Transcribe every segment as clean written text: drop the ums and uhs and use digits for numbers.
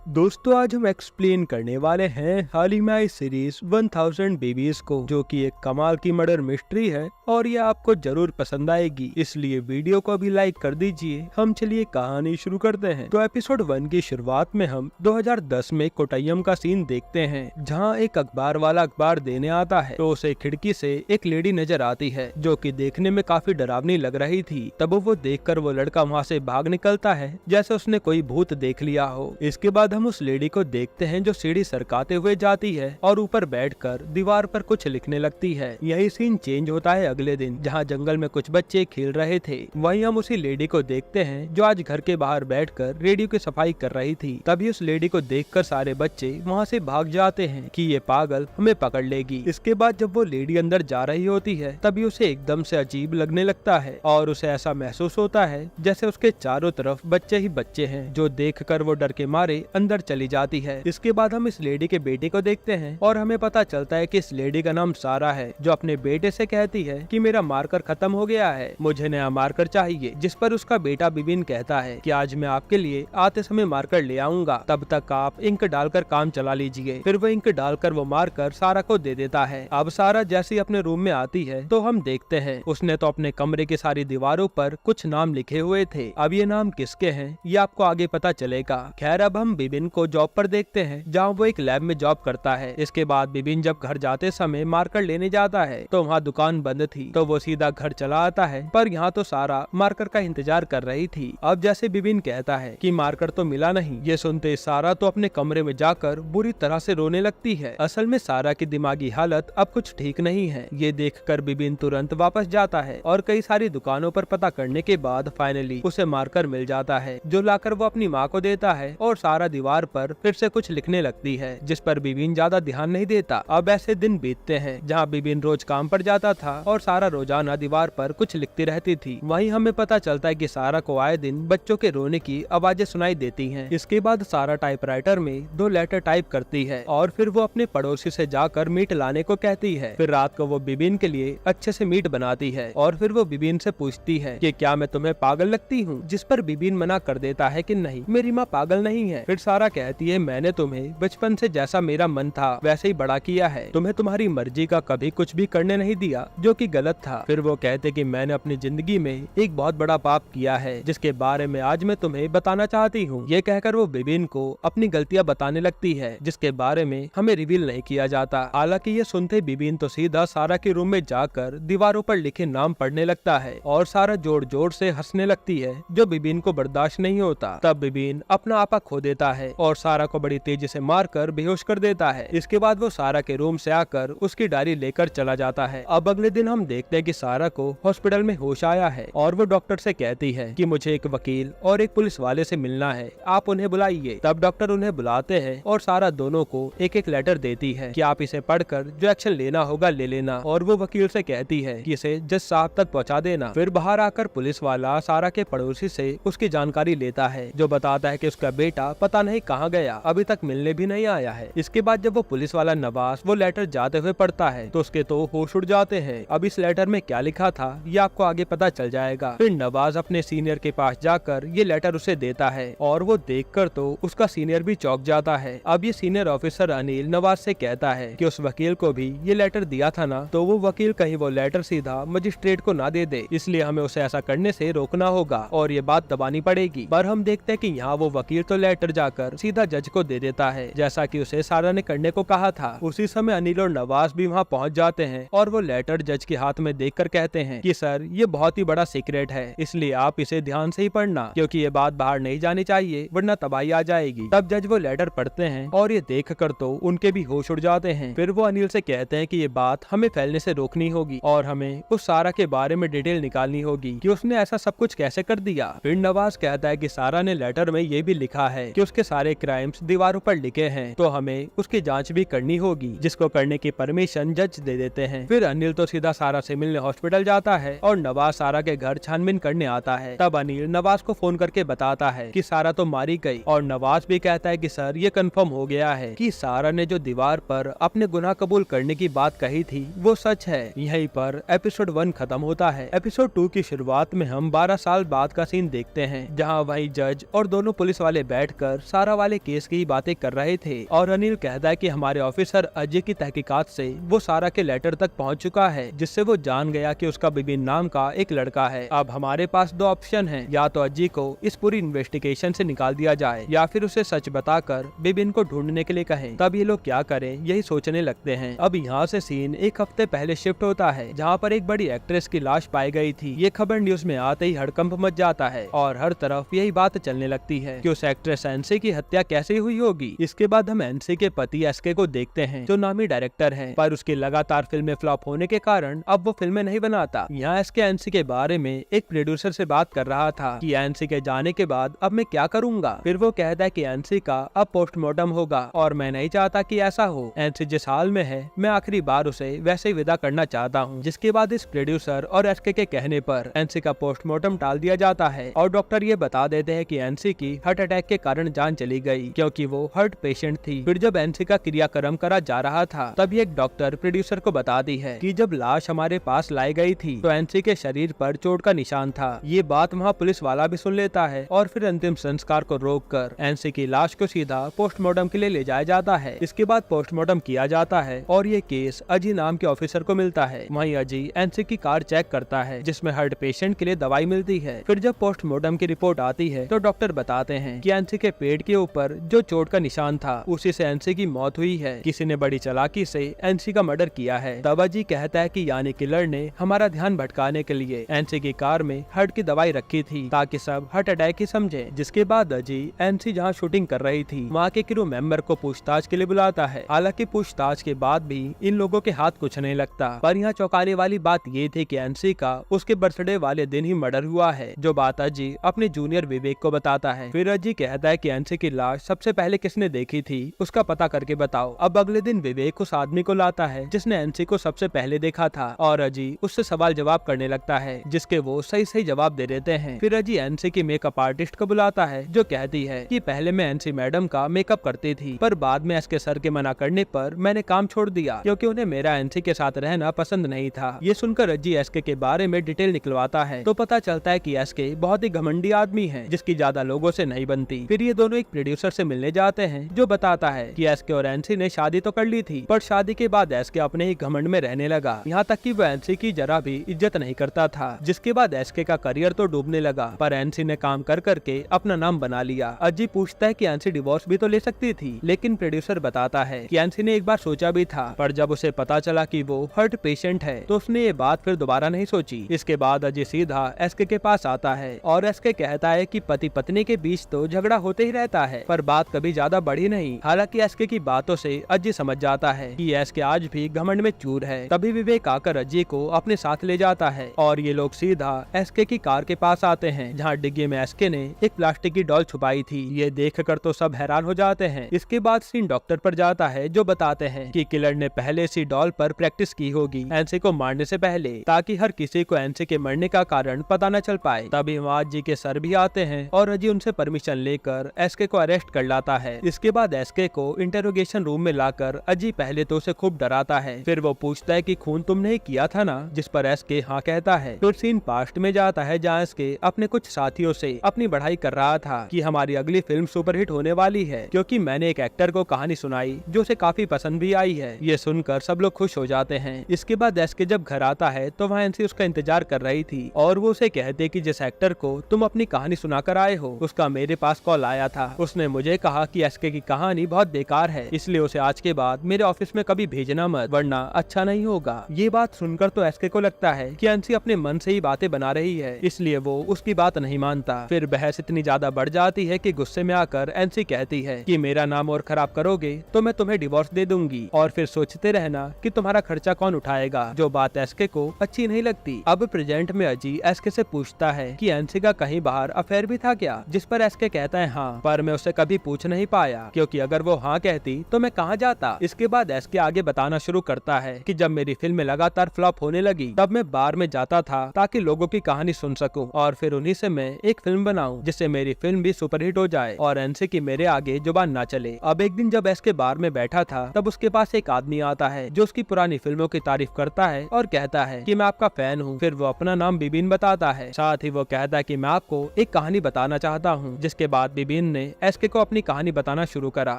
दोस्तों आज हम एक्सप्लेन करने वाले हैं हाल ही में आई सीरीज 1000 बेबीज को, जो कि एक कमाल की मर्डर मिस्ट्री है और ये आपको जरूर पसंद आएगी, इसलिए वीडियो को भी लाइक कर दीजिए। हम चलिए कहानी शुरू करते हैं। तो एपिसोड 1 की शुरुआत में हम 2010 में कोट्टयम का सीन देखते हैं, जहां एक अखबार वाला अखबार देने आता है तो उसे खिड़की से एक लेडी नजर आती है जो कि देखने में काफी डरावनी लग रही थी। तब वो देखकर वो लड़का वहाँ से भाग निकलता है जैसे उसने कोई भूत देख लिया हो। इसके बाद हम उस लेडी को देखते हैं जो सीढ़ी सरकाते हुए जाती है और ऊपर बैठकर दीवार पर कुछ लिखने लगती है। यही सीन चेंज होता है अगले दिन, जहां जंगल में कुछ बच्चे खेल रहे थे। वहीं हम उसी लेडी को देखते हैं जो आज घर के बाहर बैठकर रेडियो की सफाई कर रही थी। तभी उस लेडी को देखकर सारे बच्चे वहां से भाग जाते हैं कि ये पागल हमें पकड़ लेगी। इसके बाद जब वो लेडी अंदर जा रही होती है तभी उसे एकदम से अजीब लगने लगता है और उसे ऐसा महसूस होता है जैसे उसके चारों तरफ बच्चे ही बच्चे हैं, जो देखकर वो डर के मारे अंदर चली जाती है। इसके बाद हम इस लेडी के बेटे को देखते हैं और हमें पता चलता है कि इस लेडी का नाम सारा है, जो अपने बेटे से कहती है कि मेरा मार्कर खत्म हो गया है, मुझे नया मार्कर चाहिए। जिस पर उसका बेटा बिबिन कहता है कि आज मैं आपके लिए आते समय मार्कर ले आऊंगा, तब तक आप इंक डालकर काम चला लीजिए। फिर वो इंक डालकर वो मार्कर सारा को दे देता है। अब सारा जैसे ही अपने रूम में आती है तो हम देखते हैं उसने तो अपने कमरे की सारी दीवारों पर कुछ नाम लिखे हुए थे। अब ये नाम किसके हैं ये आपको आगे पता चलेगा। खैर अब हम बिबिन को जॉब पर देखते हैं जहाँ वो एक लैब में जॉब करता है। इसके बाद बिबिन जब घर जाते समय मार्कर लेने जाता है तो वहाँ दुकान बंद थी, तो वो सीधा घर चला आता है। पर यहाँ तो सारा मार्कर का इंतजार कर रही थी। अब जैसे बिबिन कहता है कि मार्कर तो मिला नहीं, ये सुनते सारा तो अपने कमरे में जाकर बुरी तरह से रोने लगती है। असल में सारा की दिमागी हालत अब कुछ ठीक नहीं है। ये देखकर बिबिन तुरंत वापस जाता है और कई सारी दुकानों पर पता करने के बाद फाइनली उसे मार्कर मिल जाता है, जो लाकर वो अपनी माँ को देता है और सारा दीवार पर फिर से कुछ लिखने लगती है, जिस पर बिबिन ज्यादा ध्यान नहीं देता। अब ऐसे दिन बीतते हैं जहाँ बिबिन रोज काम पर जाता था और सारा रोजाना दीवार पर कुछ लिखती रहती थी। वहीं हमें पता चलता है कि सारा को आए दिन बच्चों के रोने की आवाजें सुनाई देती हैं। इसके बाद सारा टाइपराइटर में 2 लेटर टाइप करती है और फिर वो अपने पड़ोसी से जाकर मीट लाने को कहती है। फिर रात को वो बिबिन के लिए अच्छे से मीट बनाती है और फिर वो बिबिन से पूछती है कि क्या मैं तुम्हें पागल लगती हूँ, जिस पर बिबिन मना कर देता है कि नहीं, मेरी माँ पागल नहीं है। फिर सारा कहती है मैंने तुम्हें बचपन से जैसा मेरा मन था वैसे ही बड़ा किया है, तुम्हें तुम्हारी मर्जी का कभी कुछ भी करने नहीं दिया जो कि गलत था। फिर वो कहते कि मैंने अपनी जिंदगी में एक बहुत बड़ा पाप किया है जिसके बारे में आज मैं तुम्हें बताना चाहती हूँ। ये कहकर वो बिबिन को अपनी गलतियाँ बताने लगती है जिसके बारे में हमें रिवील नहीं किया जाता। हालांकि ये सुनते बिबिन तो सीधा सारा के रूम में जाकर दीवारों पर लिखे नाम पढ़ने लगता है और सारा जोर जोर से हंसने लगती है, जो बिबिन को बर्दाश्त नहीं होता। तब बिबिन अपना आपा खो देता है और सारा को बड़ी तेजी से मारकर बेहोश कर देता है। इसके बाद वो सारा के रूम से आकर उसकी डायरी लेकर चला जाता है। अब अगले दिन हम देखते हैं कि सारा को हॉस्पिटल में होश आया है और वो डॉक्टर से कहती है कि मुझे एक वकील और एक पुलिस वाले से मिलना है, आप उन्हें बुलाइए। तब डॉक्टर उन्हें बुलाते हैं और सारा दोनों को एक एक लेटर देती है कि आप इसे पढ़कर जो एक्शन लेना होगा ले लेना, और वो वकील से कहती है कि इसे जज साहब तक पहुंचा देना। फिर बाहर आकर पुलिस वाला सारा के पड़ोसी से उसकी जानकारी लेता है, जो बताता है कि उसका बेटा पता नहीं कहाँ गया, अभी तक मिलने भी नहीं आया है। इसके बाद जब वो पुलिस वाला नवाज वो लेटर जाते हुए पढ़ता है तो उसके तो होश उड़ जाते हैं। अब इस लेटर में क्या लिखा था ये आपको आगे पता चल जाएगा। फिर नवाज अपने सीनियर के पास जाकर ये लेटर उसे देता है और वो देखकर तो उसका सीनियर भी चौंक जाता है। अब ये सीनियर ऑफिसर अनिल नवाज से कहता है कि उस वकील को भी ये लेटर दिया था ना, तो वो वकील कहीं वो लेटर सीधा मजिस्ट्रेट को ना दे दे, इसलिए हमें उसे ऐसा करने से रोकना होगा और ये बात दबानी पड़ेगी। पर हम देखते हैं कि यहाँ वो वकील तो लेटर जाकर सीधा जज को दे देता है, जैसा कि उसे सारा ने करने को कहा था। उसी समय अनिल और नवाज भी वहाँ पहुँच जाते हैं और वो लेटर जज के हाथ में देखकर कहते हैं कि सर ये बहुत ही बड़ा सीक्रेट है, इसलिए आप इसे ध्यान से ही पढ़ना, क्योंकि ये बात बाहर नहीं जानी चाहिए वरना तबाही आ जाएगी। तब जज वो लेटर पढ़ते हैं और ये देखकर तो उनके भी होश उड़ जाते हैं। फिर वो अनिल से कहते हैं कि ये बात हमें फैलने से रोकनी होगी और हमें उस सारा के बारे में डिटेल निकालनी होगी कि उसने ऐसा सब कुछ कैसे कर दिया। फिर नवाज कहता है कि सारा ने लेटर में ये भी लिखा है कि उसके सारे क्राइम्स दीवारों पर लिखे हैं, तो हमें उसकी जांच भी करनी होगी, जिसको करने की परमिशन जज दे देते हैं। फिर अनिल तो सीधा सारा से मिलने हॉस्पिटल जाता है और नवाज सारा के घर छानबीन करने आता है। तब अनिल नवाज को फोन करके बताता है कि सारा तो मारी गई और नवाज भी कहता है कि सर ये कंफर्म हो गया है कि सारा ने जो दीवार पर अपने गुनाह कबूल करने की बात कही थी वो सच है। यहीं पर एपिसोड 1 खत्म होता है। एपिसोड 2 की शुरुआत में हम 12 साल बाद का सीन देखते हैं, जहाँ वही जज और दोनों पुलिस वाले बैठकर सारा वाले केस की बातें कर रहे थे और अनिल कहता है कि हमारे ऑफिसर अजय की तहकीकात से वो सारा के लेटर तक पहुंच चुका है, जिससे वो जान गया कि उसका बिबिन नाम का एक लड़का है। अब हमारे पास दो ऑप्शन हैं, या तो अजय को इस पूरी इन्वेस्टिगेशन से निकाल दिया जाए या फिर उसे सच बताकर बिबिन को ढूंढने के लिए कहें। तब ये लोग क्या करें यही सोचने लगते हैं। अब यहाँ से सीन एक हफ्ते पहले शिफ्ट होता है, जहाँ पर एक बड़ी एक्ट्रेस की लाश पाई गई थी। ये खबर न्यूज में आते ही हड़कंप मच जाता है और हर तरफ यही बात चलने लगती है कि उस एक्ट्रेस एनसी की हत्या कैसे हुई होगी। इसके बाद हम एनसी के पति एसके को देखते हैं, जो नामी डायरेक्टर है, पर उसकी लगातार फिल्में फ्लॉप होने के कारण अब वो फिल्में नहीं बनाता। यहाँ एसके एनसी के बारे में एक प्रोड्यूसर से बात कर रहा था कि एनसी के जाने के बाद अब मैं क्या करूंगा। फिर वो कहता है कि एनसी का अब पोस्टमार्टम होगा और मैं नहीं चाहता कि ऐसा हो। एनसी जिस हाल में है मैं आखिरी बार उसे वैसे ही विदा करना चाहता हूँ। जिसके बाद इस प्रोड्यूसर और एसके के कहने पर एनसी का पोस्टमार्टम टाल दिया जाता है और डॉक्टर ये बता देते हैं कि एनसी की हार्ट अटैक के कारण जान चली गई, क्योंकि वो हार्ट पेशेंट थी। फिर जब एनसी का क्रियाक्रम करा जा रहा था, तभी एक डॉक्टर प्रोड्यूसर को बता दी है कि जब लाश हमारे पास लाई गई थी तो एनसी के शरीर पर चोट का निशान था। ये बात वहाँ पुलिस वाला भी सुन लेता है और फिर अंतिम संस्कार को रोककर एनसी की लाश को सीधा पोस्टमार्टम के लिए ले जाया जाता है। इसके बाद पोस्टमार्टम किया जाता है और ये केस अजय नाम के ऑफिसर को मिलता है। वहीं अजय एनसी की कार चेक करता है, जिसमें हार्ट पेशेंट के लिए दवाई मिलती है। फिर जब पोस्टमार्टम की रिपोर्ट आती है तो डॉक्टर बताते हैं कि एनसी के पेट के ऊपर जो चोट का निशान था उसी से एनसी की मौत हुई है। किसी ने बड़ी चालाकी से एनसी का मर्डर किया है। तब अजय कहता है कि यानी किलर ने हमारा ध्यान भटकाने के लिए एनसी की कार में हार्ट की दवाई रखी थी ताकि सब हार्ट अटैक ही समझे। जिसके बाद अजय एनसी जहाँ शूटिंग कर रही थी वहाँ के क्रू मेंबर को पूछताछ के लिए बुलाता है। हालांकि पूछताछ के बाद भी इन लोगों के हाथ कुछ नहीं लगता, पर यहाँ चौंकाने वाली बात ये थी कि एनसी का उसके बर्थडे वाले दिन ही मर्डर हुआ है, जो बात अजय अपने जूनियर विवेक को बताता है। फिर अजय कहता है कि एनसी की लाश सबसे पहले किसने देखी थी उसका पता करके बताओ। अब अगले दिन विवेक उस आदमी को लाता है जिसने एनसी को सबसे पहले देखा था और अजय उससे सवाल जवाब करने लगता है, जिसके वो सही सही जवाब दे देते हैं। फिर अजय एनसी की मेकअप आर्टिस्ट को बुलाता है, जो कहती है कि पहले मैं एनसी मैडम का मेकअप करती थी, पर बाद में एसके सर के मना करने पर मैंने काम छोड़ दिया, क्योंकि उन्हें मेरा एनसी के साथ रहना पसंद नहीं था। ये सुनकर अजय एसके के बारे में डिटेल निकलवाता है तो पता चलता है कि एसके बहुत ही घमंडी आदमी है, जिसकी ज्यादा लोगों से नहीं बनती। फिर ये दोनों एक प्रोड्यूसर से मिलने जाते हैं, जो बताता है कि एसके और एनसी ने शादी तो कर ली थी, पर शादी के बाद एसके अपने ही घमंड में रहने लगा, यहाँ तक कि वो एनसी की जरा भी इज्जत नहीं करता था। जिसके बाद एसके का करियर तो डूबने लगा, पर एनसी ने काम कर करके अपना नाम बना लिया। अजय पूछता है कि एनसी डिवोर्स भी तो ले सकती थी, लेकिन प्रोड्यूसर बताता है कि एनसी ने एक बार सोचा भी था, पर जब उसे पता चला कि वो हार्ट पेशेंट है तो उसने ये बात फिर दोबारा नहीं सोची। इसके बाद अजय सीधा एसके के पास आता है और एसके कहता है कि पति पत्नी के बीच तो झगड़ा होते ही रहता है, पर बात कभी ज्यादा बढ़ी नहीं। हालांकि एसके की बातों से अजय समझ जाता है कि एसके आज भी घमंड में चूर है। तभी विवेक आकर अजय को अपने साथ ले जाता है और ये लोग सीधा एसके की कार के पास आते हैं, जहाँ डिग्गी में एसके ने एक प्लास्टिक की डॉल छुपाई थी। ये देखकर तो सब हैरान हो जाते हैं। इसके बाद सीन डॉक्टर पर जाता है, जो बताते हैं कि किलर ने पहले इसी डॉल पर प्रैक्टिस की होगी एनसी को मारने से पहले, ताकि हर किसी को एनसी के मरने का कारण पता न चल पाए। तभी वहाँ अजय के सर भी आते हैं और अजय उनसे परमिशन लेकर एसके को अरेस्ट कर लाता है। इसके बाद एसके को इंटरोगेशन रूम में लाकर अजय पहले तो उसे खूब डराता है, फिर वो पूछता है कि खून तुमने किया था ना, जिस पर एसके हाँ कहता है। फिर सीन पास्ट में जाता है, जहाँ एसके अपने कुछ साथियों से अपनी बढ़ाई कर रहा था कि हमारी अगली फिल्म सुपरहिट होने वाली है, क्योंकि मैंने एक एक्टर को कहानी सुनाई जो उसे काफी पसंद भी आई है। ये सुनकर सब लोग खुश हो जाते हैं। इसके बाद एसके जब घर आता है तो वहाँ एनसी उसका इंतजार कर रही थी और वो उसे कहते कि जिस एक्टर को तुम अपनी कहानी सुनाकर आए हो उसका मेरे पास कॉल आया था। उसने मुझे कहा कि एसके की कहानी बहुत बेकार है, इसलिए उसे आज के बाद मेरे ऑफिस में कभी भेजना मत, वरना अच्छा नहीं होगा। ये बात सुनकर तो एसके को लगता है कि एनसी अपने मन से ही बातें बना रही है, इसलिए वो उसकी बात नहीं मानता। फिर बहस इतनी ज्यादा बढ़ जाती है कि गुस्से में आकर एनसी कहती है कि मेरा नाम और खराब करोगे तो मैं तुम्हें डिवोर्स दे दूंगी और फिर सोचते रहना कि तुम्हारा खर्चा कौन उठाएगा, जो बात एसके को अच्छी नहीं लगती। अब प्रेजेंट में अजय एसके से पूछता है कि एनसी का कहीं बाहर अफेयर भी था क्या, जिस पर एसके कहता है हाँ, पर मैं उससे कभी पूछ नहीं पाया, क्योंकि अगर वो हाँ कहती तो मैं कहाँ जाता। इसके बाद एसके आगे बताना शुरू करता है कि जब मेरी फिल्म लगातार फ्लॉप होने लगी तब मैं बार में जाता था ताकि लोगों की कहानी सुन सकूं और फिर उन्हीं से मैं एक फिल्म बनाऊं जिससे मेरी फिल्म भी सुपरहिट हो जाए और एनसी की मेरे आगे जुबान ना चले। अब एक दिन जब एसके बार में बैठा था तब उसके पास एक आदमी आता है जो उसकी पुरानी फिल्मों की तारीफ करता है और कहता है कि मैं आपका फैन हूँ। फिर वो अपना नाम बिबिन बताता है, साथ ही वो कहता है कि मैं आपको एक कहानी बताना चाहता हूँ। जिसके बाद बिबिन ने एसके को अपनी कहानी बताना शुरू करा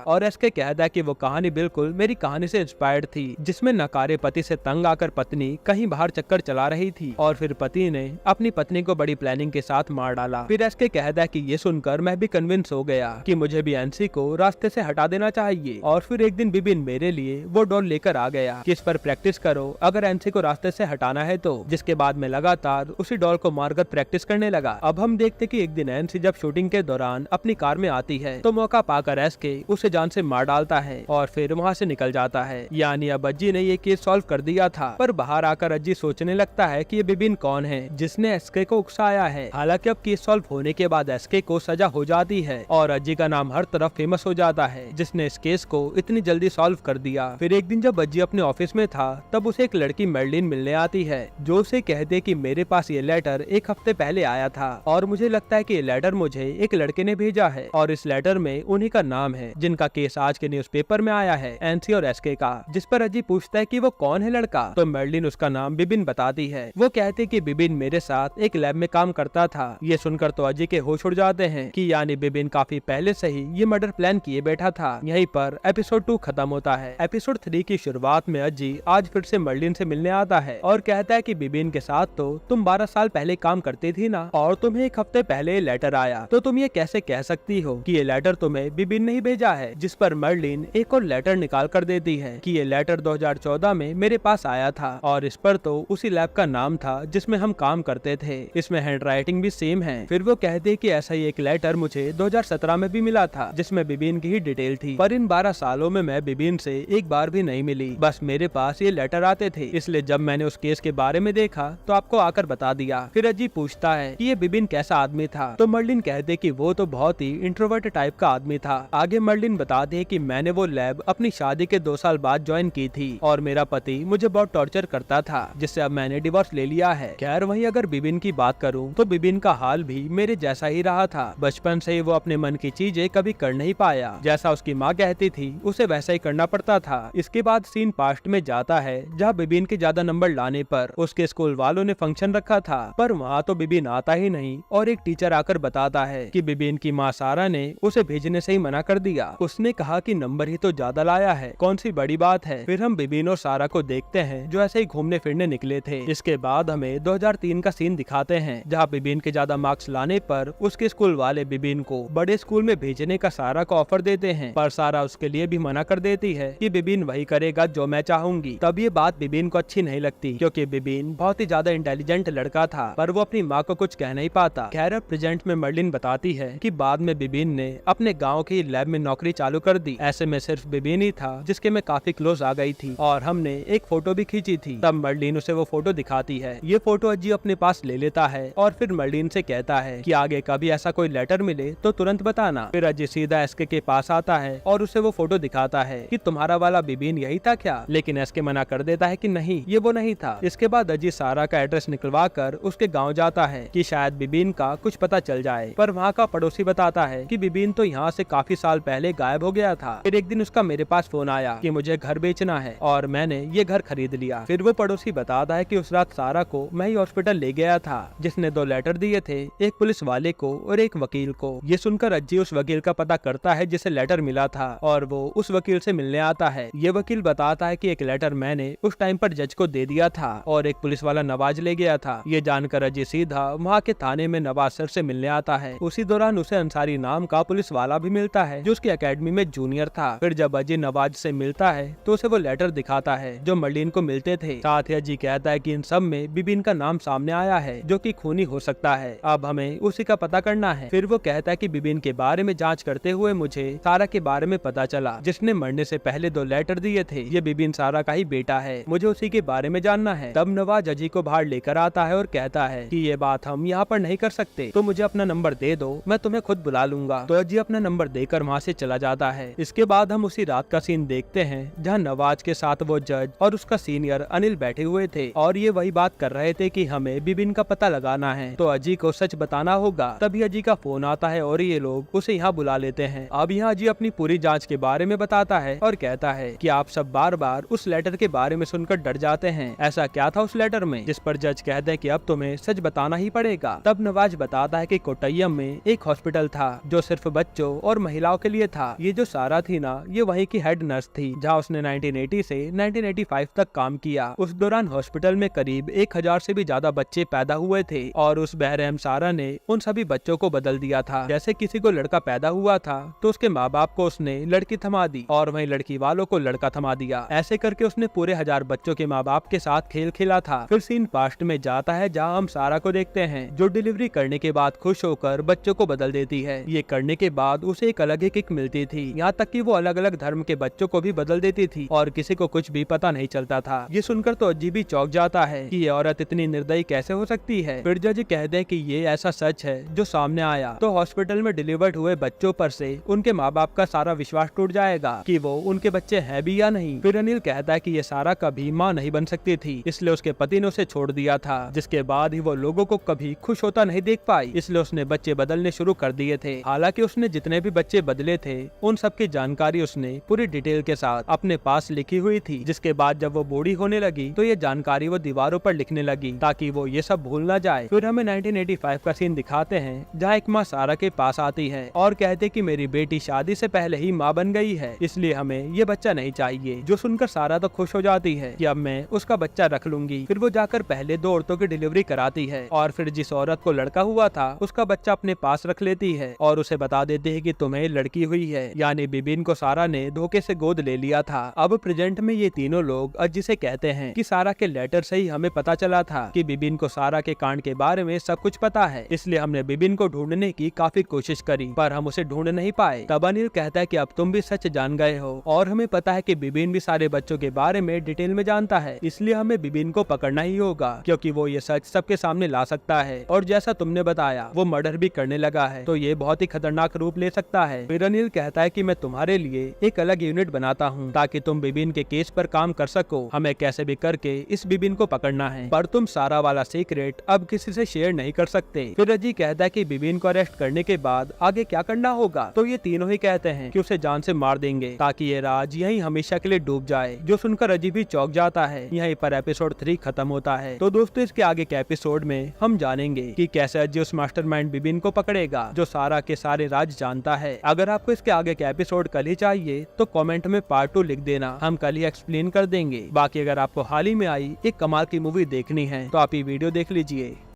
और एसके कहता है कि वो कहानी बिल्कुल मेरी कहानी से इंस्पायर्ड थी, जिसमें नकारे पति से तंग आकर पत्नी कहीं बाहर चक्कर चला रही थी और फिर पति ने अपनी पत्नी को बड़ी प्लानिंग के साथ मार डाला। फिर एसके कहता है कि ये सुनकर मैं भी कन्विंस हो गया कि मुझे भी एनसी को रास्ते से हटा देना चाहिए। और फिर एक दिन बिबिन मेरे लिए वो डॉल लेकर आ गया कि इस पर प्रैक्टिस करो अगर एनसी को रास्ते से हटाना है तो, जिसके बाद मैं लगातार उसी डॉल को मारकर प्रैक्टिस करने लगा। अब हम देखते कि एक दिन एनसी जब शूटिंग के दौरान अपनी कार में आती है तो मौका पाकर एसके उसे जान से मार डालता है और फिर वहाँ से निकल जाता है। यानी अब अज्जी ने ये केस सॉल्व कर दिया था, पर बाहर आकर अज्जी सोचने लगता है कि ये बिबिन कौन है जिसने एसके को उकसाया है। हालांकि अब केस सॉल्व होने के बाद एसके को सजा हो जाती है और अज्जी का नाम हर तरफ फेमस हो जाता है जिसने इस केस को इतनी जल्दी सॉल्व कर दिया। फिर एक दिन जब अज्जी अपने ऑफिस में था तब उसे एक लड़की मेर्लिन मिलने आती है जो उसे कहते कि मेरे पास ये लेटर एक हफ्ते पहले आया था और मुझे लगता है कि ये लेटर मुझे एक लड़के ने भेजा है और इस लेटर में उन्हीं का नाम है जिनका केस आज के न्यूज़पेपर में आया है, एनसी और एसके का। जिस पर अज्जी पूछता है कि वो कौन है लड़का, तो मेर्लिन उसका नाम बिबिन बताती है। वो कहते कि बिबिन मेरे साथ एक लैब में काम करता था। ये सुनकर तो अज्जी के होश उड़ जाते हैं कि यानी बिबिन काफी पहले से ही ये मर्डर प्लान किए बैठा था। यहीं पर एपिसोड 2 खत्म होता है। एपिसोड 3 की शुरुआत में अज्जी आज फिर से मेर्लिन से मिलने आता है और कहता है कि बिबिन के साथ तो तुम 12 साल पहले काम करती थी ना, और तुम्हें एक हफ्ते पहले लेटर आया, तो तुम ये कैसे कह सकती हो कि ये लेटर तुम्हें बिबिन ने ही भेजा है। जिस पर मेर्लिन एक और लेटर निकाल कर देती है कि ये लेटर 2014 में मेरे पास आया था और इस पर तो उसी लैब का नाम था जिसमें हम काम करते थे, इसमें हैंडराइटिंग भी सेम है। फिर वो कहते कि ऐसा ही एक लेटर मुझे 2017 में भी मिला था जिसमें बिबिन की ही डिटेल थी, पर इन 12 सालों में मैं बिबिन से एक बार भी नहीं मिली, बस मेरे पास ये लेटर आते थे, इसलिए जब मैंने उस केस के बारे में देखा तो आपको आकर बता दिया। फिर अजी पूछता है कि ये बिबिन कैसा आदमी था, तो मर्लिन कहते कि वो तो बहुत ही इंट्रोवर्ट टाइप का आदमी था। आगे मर्लिन बताते कि मैंने वो लैब अपनी शादी के 2 साल बाद ज्वाइन की थी और मेरा पति मुझे बहुत टॉर्चर करता था जिससे अब मैंने डिवोर्स ले लिया है। खैर वहीं अगर बिबिन की बात करूं तो बिबिन का हाल भी मेरे जैसा ही रहा था। बचपन से ही वो अपने मन की चीजें कभी कर नहीं पाया, जैसा उसकी माँ कहती थी उसे वैसा ही करना पड़ता था। इसके बाद सीन पास्ट में जाता है जहाँ बिबिन के ज्यादा नंबर लाने पर उसके स्कूल वालों ने फंक्शन रखा था, पर वहाँ तो बिबिन आता ही नहीं और एक टीचर आकर बताता है कि बिबिन की माँ सारा ने उसे भेजने से ही मना कर दिया। उसने कहा कि नंबर ही तो ज्यादा लाया है, कौन सी बड़ी बात है। फिर हम बिबिन और सारा को देखते हैं जो ऐसे ही घूमने फिरने निकले थे। इसके बाद हमें 2003 का सीन दिखाते हैं जहाँ बिबिन के ज्यादा मार्क्स लाने पर उसके स्कूल वाले बिबिन को बड़े स्कूल में भेजने का सारा को ऑफर देते हैं, पर सारा उसके लिए भी मना कर देती है कि बिबिन वही करेगा जो मैं चाहूंगी। तब ये बात बिबिन को अच्छी नहीं लगती क्योंकि बिबिन बहुत ही ज्यादा इंटेलिजेंट लड़का था, पर वो अपनी माँ को कुछ कह नहीं पाता। खैर प्रेजेंट में मर्लिन बताती है कि बाद में बिबिन ने अपने गांव की लैब में नौकरी चालू कर दी। ऐसे में सिर्फ बिबिन ही था जिसके मैं काफी क्लोज आ गई थी और हमने एक फोटो भी खींची थी। तब मर्लिन उसे वो फोटो दिखाती है। ये फोटो अज्जी अपने पास ले लेता है और फिर मर्लिन से कहता है कि आगे कभी ऐसा कोई लेटर मिले तो तुरंत बताना। फिर अज्जी सीधा एसके के पास आता है और उसे वो फोटो दिखाता है कि तुम्हारा वाला बिबिन यही था क्या, लेकिन एसके मना कर देता है कि नहीं ये वो नहीं था। इसके बाद अज्जी सारा का एड्रेस निकलवा कर उसके गाँव जाता है कि शायद बिबिन का कुछ पता चल जाए, पर वहाँ का पड़ोसी बताता है कि बिबिन तो यहाँ से काफी साल पहले गायब हो गया था। फिर एक दिन उसका मेरे पास फोन आया कि मुझे घर बेचना है और मैंने ये घर खरीद लिया। फिर वो पड़ोसी बताता है कि उस रात सारा को मैं ही हॉस्पिटल ले गया था जिसने 2 लेटर दिए थे, एक पुलिस वाले को और एक वकील को। ये सुनकर अज्जी उस वकील का पता करता है जिसे लेटर मिला था और वो उस वकील से मिलने आता है। ये वकील बताता है कि एक लेटर मैंने उस टाइम पर जज को दे दिया था और एक पुलिस वाला नवाज ले गया था। ये जानकर अज्जी सीधा वहाँ के थाने में नवाज सर से मिलने आता है। उसी दौरान उसे अंसारी नाम का पुलिस वाला भी मिलता है जो उसकी एकेडमी में जूनियर था। फिर जब अजी नवाज से मिलता है तो उसे वो लेटर दिखाता है जो मर्लिन को मिलते थे। साथ ही अजी कहता है कि इन सब में बिबिन का नाम सामने आया है जो कि खूनी हो सकता है, अब हमें उसी का पता करना है। फिर वो कहता है कि बिबिन के बारे में जांच करते हुए मुझे सारा के बारे में पता चला जिसने मरने से पहले 2 लेटर दिए थे। ये बिबिन सारा का ही बेटा है, मुझे उसी के बारे में जानना है। तब नवाज अजी को बाहर लेकर आता है और कहता है कि ये बात हम यहाँ पर नहीं कर सकते, तो मुझे अपना नंबर दे दो, मैं तुम्हें खुद बुला लूंगा। तो अजी अपना नंबर देकर वहाँ से चला जाता है। इसके बाद हम उसी रात का सीन देखते हैं जहाँ नवाज के साथ वो जज और उसका सीनियर अनिल बैठे हुए थे और ये वही बात कर रहे थे कि हमें बिबिन का पता लगाना है, तो अजी को सच बताना होगा। तभी अजी का फोन आता है और ये लोग उसे यहाँ बुला लेते हैं। अब यहाँ अजी अपनी पूरी जांच के बारे में बताता है और कहता है कि आप सब बार बार उस लेटर के बारे में सुनकर डर जाते हैं, ऐसा क्या था उस लेटर में, जिस पर जज कहते हैं कि अब तुम्हें सच बताना ही पड़ेगा। तब नवाज बताता है कि कोट्टयम में एक हॉस्पिटल था जो सिर्फ बच्चों और महिलाओं के लिए था। ये जो सारा थी ना, ये वहीं की हेड नर्स थी, जहाँ उसने 1980 से 1985 तक काम किया। उस दौरान हॉस्पिटल में करीब 1000 से भी ज्यादा बच्चे पैदा हुए थे और उस बेरहम सारा ने उन सभी बच्चों को बदल दिया था। जैसे किसी को लड़का पैदा हुआ था तो उसके माँ बाप को उसने लड़की थमा दी और वहीं लड़की वालों को लड़का थमा दिया। ऐसे करके उसने पूरे 1000 बच्चों के माँ बाप के साथ खेल खेला था। फिर सीन पास्ट में जाता है, जहाँ हम सारा को देखते हैं जो डिलीवरी करने के बाद खुश होकर बच्चों को बदल देती है। ये करने के बाद उसे एक अलग ही किक मिलती थी, यहाँ तक कि वो अलग अलग धर्म के बच्चों को भी बदल देती थी और किसी को कुछ भी पता नहीं चलता था। ये सुनकर तो अजीब ही चौंक जाता है कि ये औरत इतनी निर्दयी कैसे हो सकती है। फिर जज कहते हैं कि ये ऐसा सच है जो सामने आया तो हॉस्पिटल में डिलीवर्ड हुए बच्चों पर से उनके माँ बाप का सारा विश्वास टूट जाएगा कि वो उनके बच्चे हैं भी या नहीं। फिर अनिल कहता है कि ये सारा कभी माँ नहीं बन सकती थी, इसलिए उसके पति ने उसे छोड़ दिया था, जिसके बाद ही वो लोगों को कभी खुश होता नहीं देख पाई, इसलिए उसने बच्चे बदलने शुरू कर दिए थे। हालांकि उसने जितने भी बच्चे बदले थे उन सब की जानकारी उसने पूरी डिटेल के साथ अपने पास लिखी हुई थी, जिसके बाद जब वो बूढ़ी होने लगी तो ये जानकारी वो दीवारों पर लिखने लगी ताकि वो ये सब भूल ना जाए। फिर हमें 1985 का सीन दिखाते हैं, जहाँ एक माँ सारा के पास आती है और कहते कि मेरी बेटी शादी से पहले ही माँ बन गई है, इसलिए हमें ये बच्चा नहीं चाहिए। जो सुनकर सारा तो खुश हो जाती है कि अब मैं उसका बच्चा रख लूंगी। फिर वो जाकर पहले 2 औरतों की डिलीवरी कराती है और फिर जिस औरत को लड़का हुआ था उसका बच्चा अपने पास रख लेती है और उसे बता देती है कि तुम्हें लड़की हुई है, यानी बिबिन को सारा ने धोखे से गोद ले लिया था। अब प्रेजेंट में ये तीनों लोग जिसे कहते हैं कि सारा के लेटर से ही हमें पता चला था कि बिबिन को सारा के कांड के बारे में सब कुछ पता है, इसलिए हमने बिबिन को ढूंढने की काफी कोशिश करी पर हम उसे ढूंढ नहीं पाए। तब अनिल कहता है कि अब तुम भी सच जान गए हो और हमें पता है कि बिबिन भी सारे बच्चों के बारे में डिटेल में जानता है, इसलिए हमें बिबिन को पकड़ना ही होगा क्योंकि वो ये सच सबके सामने ला सकता है और जैसा तुमने बताया वो मर्डर भी करने लगा है, तो ये बहुत ही खतरनाक रूप ले सकता है। फिर अनिल कहता है कि मैं तुम्हारे लिए एक अलग यूनिट बनाता हूँ ताकि तुम बिबिन के केस पर काम कर सको। हमें कैसे भी करके इस बिबिन को पकड़ना है, पर तुम सारा वाला सीक्रेट अब किसी से शेयर नहीं कर सकते। फिर अजी कहता है कि बिबिन को अरेस्ट करने के बाद आगे क्या करना होगा, तो ये तीनों ही कहते हैं कि उसे जान से मार देंगे ताकि ये राज यहीं हमेशा के लिए डूब जाए। जो सुनकर अजी भी चौंक जाता है। यहीं पर एपिसोड 3 खत्म होता है। तो दोस्तों इसके आगे के एपिसोड में हम जानेंगे कि कैसे अजी उस मास्टरमाइंड बिबिन को पकड़ेगा जो सारा के सारे राज जानता है। अगर आपको इसके आगे के एपिसोड कल ही चाहिए तो कमेंट में पार्ट 2 लिख देना, हम कल ही एक्सप्लेन कर देंगे। बाकी अगर आपको हाल ही में आई एक कमाल की मूवी देखनी है तो आप ये वीडियो देख लीजिए।